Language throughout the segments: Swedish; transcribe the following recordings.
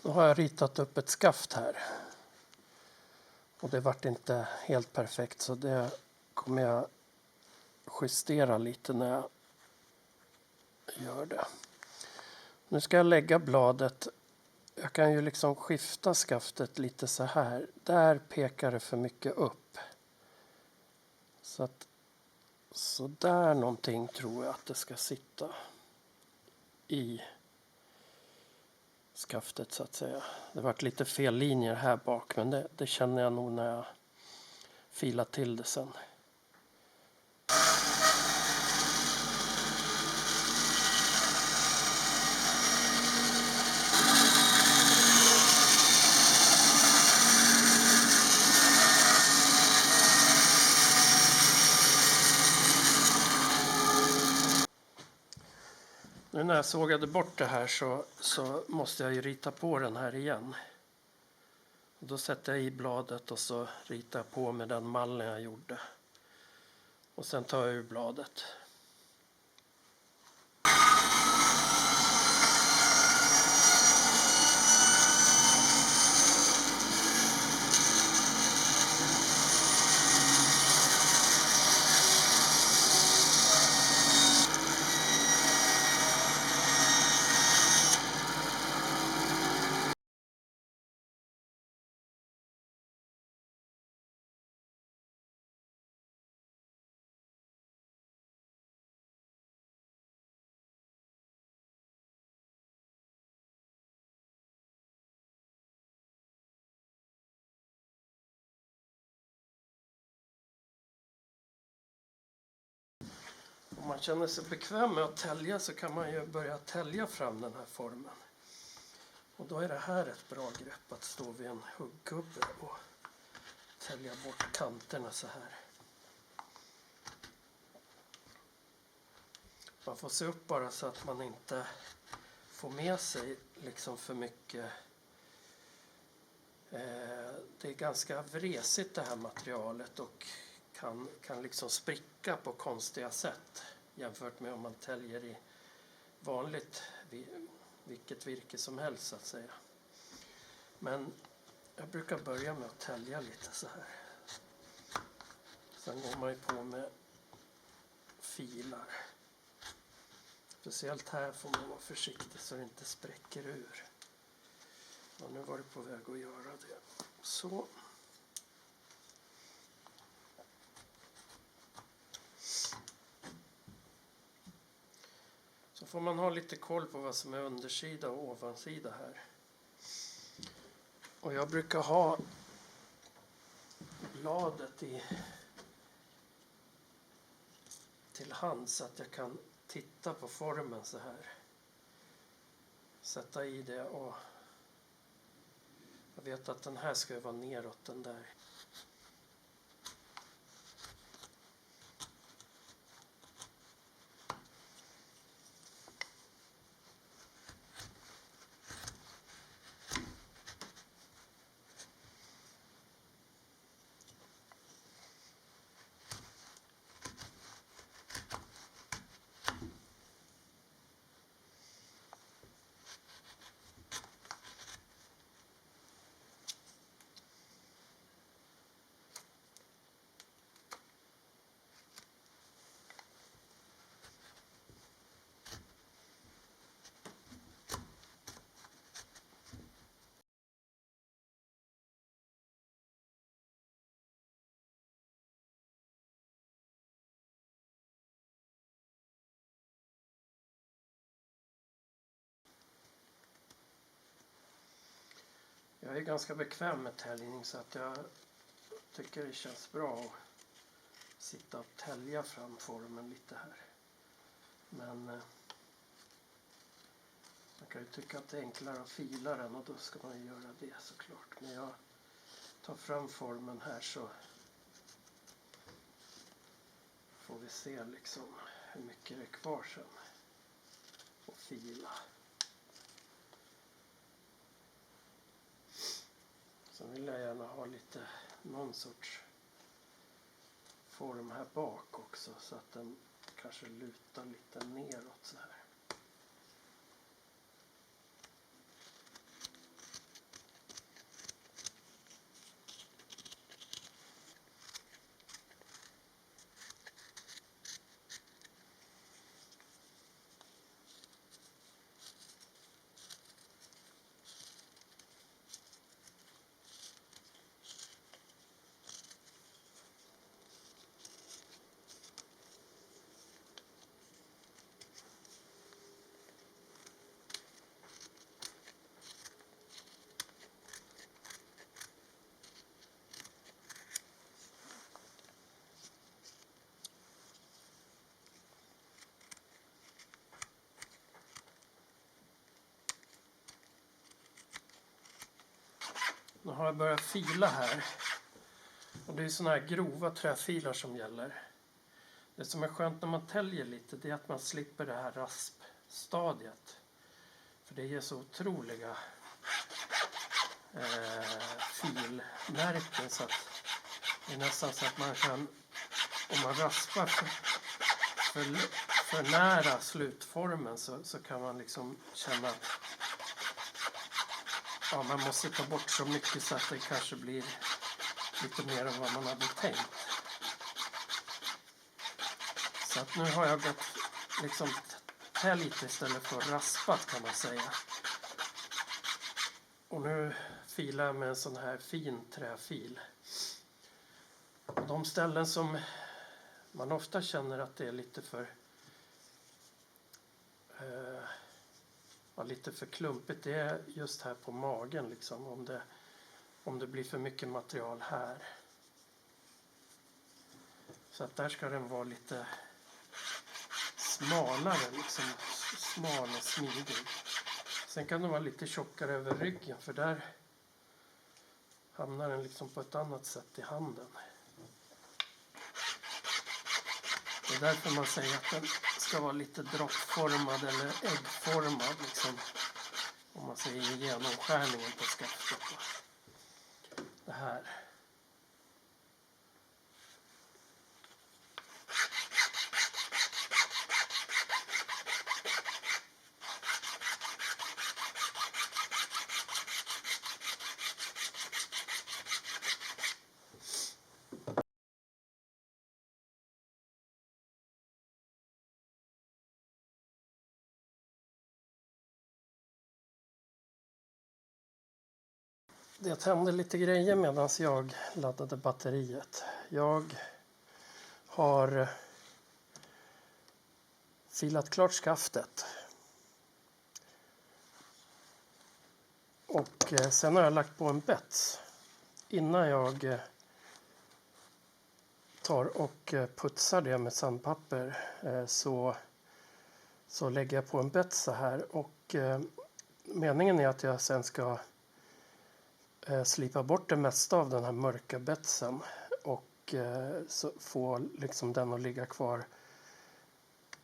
Då har jag ritat upp ett skaft här. Och det vart inte helt perfekt, så det kommer jag justera lite när jag gör det. Nu ska jag lägga bladet. Jag kan ju liksom skifta skaftet lite så här. Där pekar det för mycket upp. Så att så där någonting tror jag att det ska sitta i skaftet så att säga. Det vart lite fel linjer här bak, men det känner jag nog när jag filar till det sen. Nu när jag sågade bort det här så måste jag ju rita på den här igen. Då sätter jag i bladet och så ritar jag på med den mallen jag gjorde. Och sen tar jag ur bladet. Om man känner sig bekväm med att tälja så kan man ju börja tälja fram den här formen. Och då är det här ett bra grepp, att stå vid en huggkubbe och tälja bort kanterna så här. Man får se upp bara så att man inte får med sig liksom för mycket. Det är ganska vresigt det här materialet och kan liksom spricka på konstiga sätt jämfört med om man täljer i vanligt vilket virke som helst så att säga. Men jag brukar börja med att tälja lite så här. Sen går man ju på med filar. Speciellt här får man vara försiktig så det inte spräcker ur. Och nu var det på väg att göra det. Så. Så får man ha lite koll på vad som är undersida och ovansida här. Och jag brukar ha bladet till hand så att jag kan titta på formen så här. Sätta i det och jag vet att den här ska vara neråt, den där. Jag är ganska bekväm med täljning så att jag tycker det känns bra att sitta och tälja fram formen lite här. Men man kan ju tycka att det är enklare att fila den och då ska man ju göra det såklart. Men jag tar fram formen här så får vi se liksom hur mycket det är kvar sen och fila. Sen vill jag gärna ha någon sorts form här bak också så att den kanske lutar lite neråt så här. Nu har jag börjat fila här. Och det är såna här grova träfilar som gäller. Det som är skönt när man täljer lite, det är att man slipper det här raspstadiet. För det ger så otroliga filmärken så att det är nästan så att man kan, om man raspar för nära slutformen så kan man liksom känna att man måste ta bort så mycket så att det kanske blir lite mer än vad man hade tänkt. Så att nu har jag gått liksom täljt istället för raspat, kan man säga. Och nu filar jag med en sån här fin träfil. Och de ställen som man ofta känner att det är lite för klumpigt, det är just här på magen liksom, om det blir för mycket material här. Så att där ska den vara lite smalare, liksom smal och smidig. Sen kan den vara lite tjockare över ryggen, för där hamnar den liksom på ett annat sätt i handen. Det är därför man säger att den ska vara lite droppformad eller äggformad liksom, om man säger genomskärningen på skaftet. Det här. Det hände lite grejer medan jag laddade batteriet. Jag har filat klart skaftet. Och sen har jag lagt på en bets. Innan jag tar och putsar det med sandpapper så lägger jag på en bets så här. Och meningen är att jag sen ska slipa bort det mesta av den här mörka betsen och så få liksom den att ligga kvar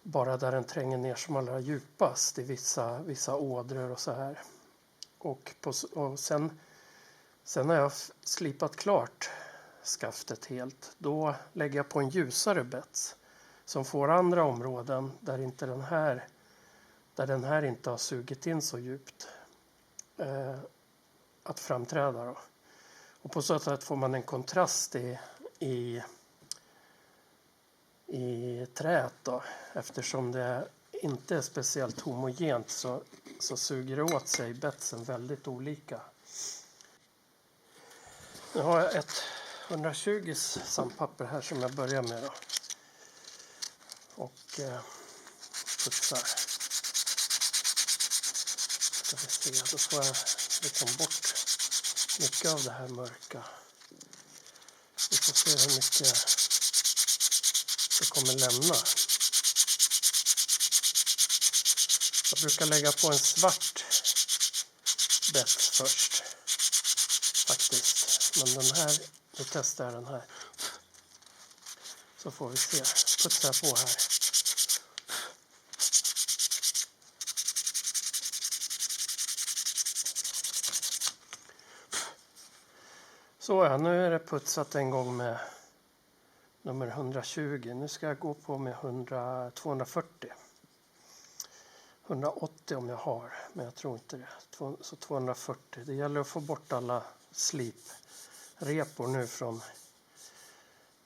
bara där den tränger ner som allra djupast i vissa ådror och så här. Och sen när jag slipat klart skaftet helt, då lägger jag på en ljusare bets som får andra områden där den här inte har sugit in så djupt att framträda då. Och på så sätt får man en kontrast i träet då. Eftersom det inte är speciellt homogent så suger det åt sig betsen väldigt olika. Nu har jag ett 120 sandpapper här som jag börjar med då. Och putsar. Ska vi se, då får jag liksom bort mycket av det här mörka. Vi får se hur mycket det kommer lämna. Jag brukar lägga på en svart bett först. Faktiskt. Men den här, då testar jag den här. Så får vi se. Putsar jag på här. Så ja, nu är det putsat en gång med nummer 120. Nu ska jag gå på med 240. 180 om jag har, men jag tror inte det. Så 240. Det gäller att få bort alla sliprepor nu från...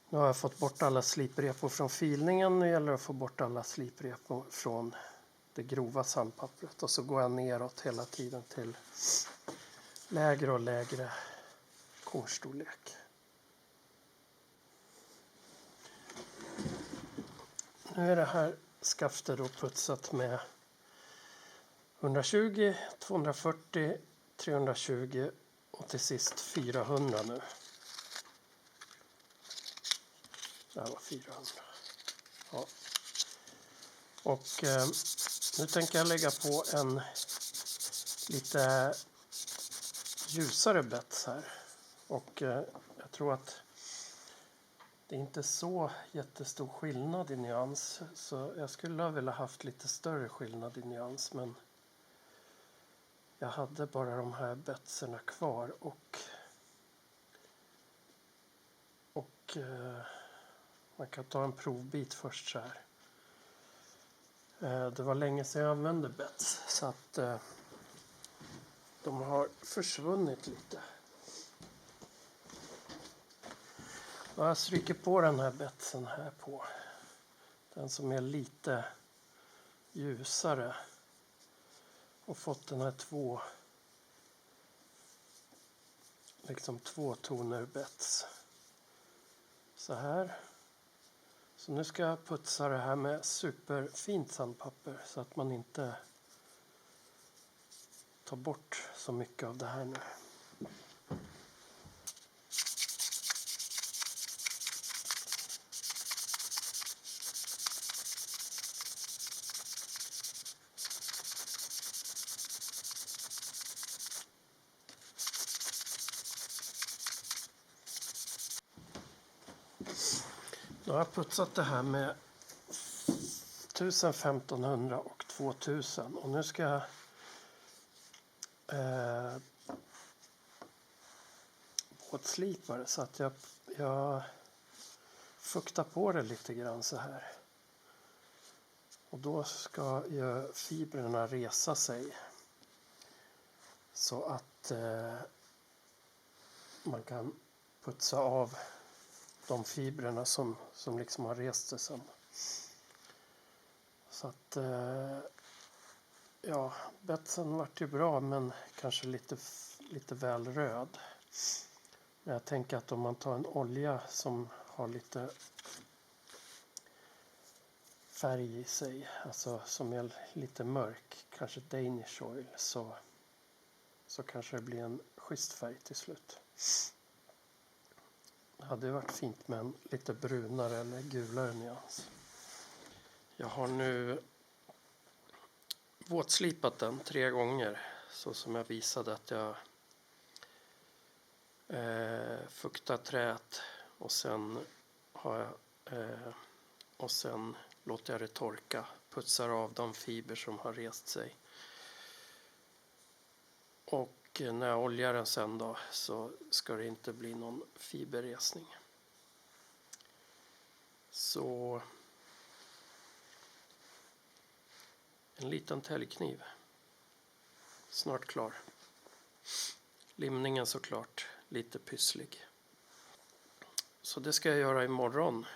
Nu har jag fått bort alla sliprepor från filningen. Nu gäller det att få bort alla sliprepor från det grova sandpappret. Och så går jag neråt hela tiden till lägre och lägre kornstorlek. Nu är det här skaftet då putsat med 120, 240, 320 och till sist 400 nu. Det här var 400. Ja. Och nu tänker jag lägga på en lite ljusare bets här. Och jag tror att det är inte så jättestor skillnad i nyans. Så jag skulle ha velat haft lite större skillnad i nyans. Men jag hade bara de här betserna kvar. Och man kan ta en provbit först så här. Det var länge sedan jag använde bets. Så att de har försvunnit lite. Jag stryker på den här betsen här på. Den som är lite ljusare. Och fått den här två toner bets. Så här. Så nu ska jag putsa det här med superfint sandpapper. Så att man inte tar bort så mycket av det här nu. Nu har jag putsat det här med 1000, 1500 och 2000. Och nu ska jag våtslipa det så att jag fuktar på det lite grann så här. Och då ska ju fibrerna resa sig. Så att man kan putsa av de fibrerna som liksom har rest sig sen. Så att ja, betsen vart ju bra men kanske lite väl röd. Men jag tänker att om man tar en olja som har lite färg i sig, alltså som är lite mörk, kanske Danish oil, så kanske det blir en schysst färg till slut. Det hade varit fint med en lite brunare eller gulare nyans. Jag har nu våtslipat den 3 gånger så som jag visade att jag fuktar träet och sen låter jag det torka, putsar av de fiber som har rest sig. Och när jag oljar den sen då så ska det inte bli någon fiberresning. Så en liten täljkniv. Snart klar. Limningen såklart lite pysslig. Så det ska jag göra imorgon.